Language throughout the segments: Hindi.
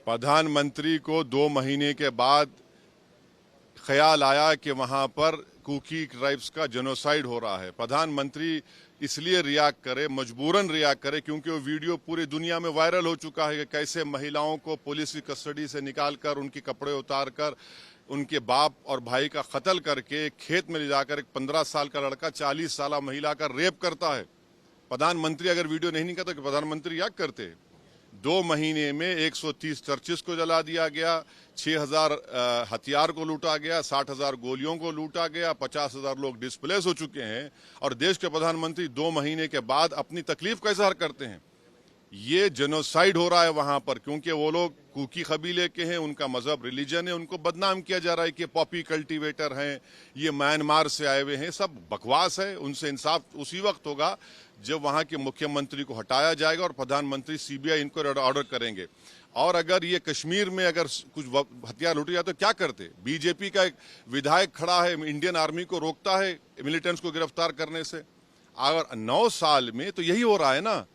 प्रधानमंत्री को 2 महीने के बाद ख्याल आया कि वहां पर कुकी ट्राइब्स का जेनोसाइड हो रहा है। प्रधानमंत्री इसलिए रिएक्ट करे, मजबूरन रिएक्ट करे, क्योंकि वो वीडियो पूरी दुनिया में वायरल हो चुका है कि कैसे महिलाओं को पुलिस की कस्टडी से निकालकर उनके कपड़े उतारकर उनके बाप और भाई का कत्ल करके खेत में ले जाकर एक 15 साल का लड़का 40 साल महिला का रेप करता है। प्रधानमंत्री अगर वीडियो नहीं निकालता तो प्रधानमंत्री क्या करते? 2 महीने में 130 चर्चिस को जला दिया गया, 6000 हथियार को लूटा गया, 60,000 गोलियों को लूटा गया, 50,000 लोग डिस्प्लेस हो चुके हैं। और देश के प्रधानमंत्री 2 महीने के बाद अपनी तकलीफ कैसे हल करते हैं? ये जेनोसाइड हो रहा है वहां पर, क्योंकि वो लोग कुकी कबीले के हैं, उनका मजहब रिलीजन है, उनको बदनाम किया जा रहा है कि पॉपी कल्टीवेटर हैं, ये म्यांमार से आए हुए हैं। सब बकवास है। उनसे इंसाफ उसी वक्त होगा जब वहां के मुख्यमंत्री को हटाया जाएगा और प्रधानमंत्री सीबीआई इंक्वायरी ऑर्डर करेंगे। और अगर ये कश्मीर में अगर कुछ हथियार लूटे जाते तो क्या करते? बीजेपी का एक विधायक खड़ा है, इंडियन आर्मी को रोकता है मिलिटेंट्स को गिरफ्तार करने से। अगर 9 साल में तो यही हो रहा है ना,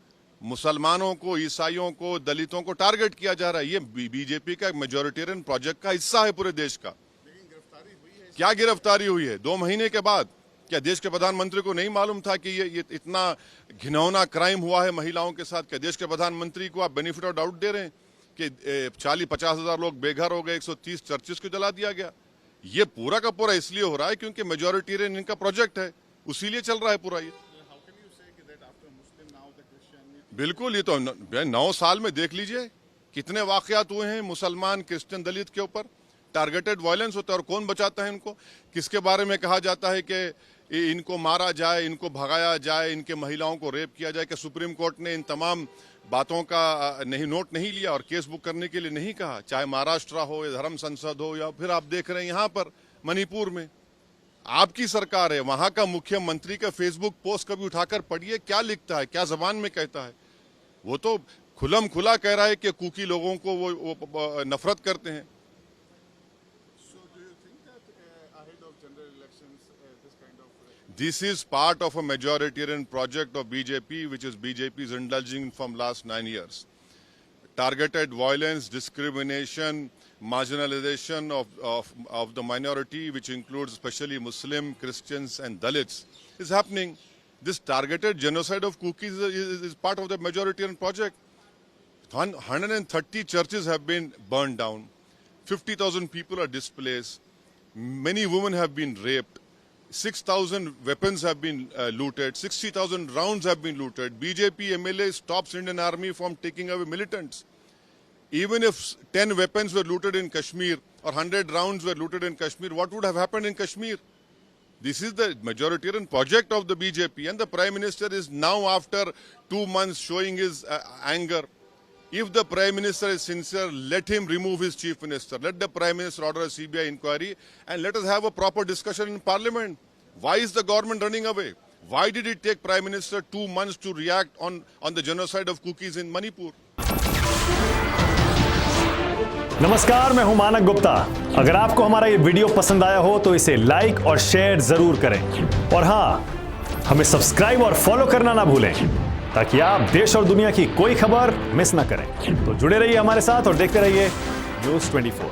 मुसलमानों को, ईसाइयों को, दलितों को टारगेट किया जा रहा है। ये बीजेपी का मेजॉरिटेरियन प्रोजेक्ट का हिस्सा है पूरे देश का। क्या गिरफ्तारी हुई है 2 महीने के बाद? क्या देश के प्रधानमंत्री को नहीं मालूम था कि ये इतना घिनौना क्राइम हुआ है महिलाओं के साथ? क्या देश के प्रधानमंत्री को आप बेनिफिट ऑफ डाउट दे रहे हैं कि 40-50 हजार लोग बेघर हो गए, 130 चर्चिस को जला दिया गया? ये पूरा का पूरा इसलिए हो रहा है क्योंकि मेजॉरिटेरियन इनका प्रोजेक्ट है, उसीलिए चल रहा है पूरा ये। बिल्कुल, ये तो 9 साल में देख लीजिए कितने वाकयात हुए हैं मुसलमान, क्रिश्चियन, दलित के ऊपर। टारगेटेड वायलेंस होता है। और कौन बचाता है इनको? किसके बारे में कहा जाता है कि इनको मारा जाए, इनको भगाया जाए, इनके महिलाओं को रेप किया जाए? कि सुप्रीम कोर्ट ने इन तमाम बातों का नोट नहीं लिया और केस बुक करने के लिए नहीं कहा? चाहे महाराष्ट्र हो या धर्म संसद हो या फिर आप देख रहे हैं यहाँ पर मणिपुर में आपकी सरकार है, वहां का मुख्यमंत्री का फेसबुक पोस्ट कभी उठाकर पढ़िए, क्या लिखता है, क्या जबान में कहता है। वो तो खुलम खुला कह रहा है कि कुकी लोगों को वो नफरत करते हैं। This is part of a majoritarian project of BJP, which is BJP is indulging from last 9 years. Targeted violence, discrimination, marginalization of the minority, which includes especially Muslim, Christians and Dalits, is happening. This targeted genocide of Kukis is part of the majoritarian project. 130 churches have been burned down. 50,000 people are displaced. Many women have been raped. 6,000 weapons have been looted. 60,000 rounds have been looted. BJP MLA stops Indian Army from taking away militants. Even if 10 weapons were looted in Kashmir or 100 rounds were looted in Kashmir, what would have happened in Kashmir? This is the majoritarian project of the BJP, and the Prime Minister is now, after 2 months, showing his anger. If the Prime Minister is sincere, let him remove his Chief Minister. Let the Prime Minister order a CBI inquiry and let us have a proper discussion in Parliament. Why is the government running away? Why did it take Prime Minister 2 months to react on the genocide of Kukis in Manipur? नमस्कार, मैं हूं मानक गुप्ता। अगर आपको हमारा ये वीडियो पसंद आया हो तो इसे लाइक और शेयर जरूर करें। और हां, हमें सब्सक्राइब और फॉलो करना ना भूलें ताकि आप देश और दुनिया की कोई खबर मिस ना करें। तो जुड़े रहिए हमारे साथ और देखते रहिए न्यूज़ 24।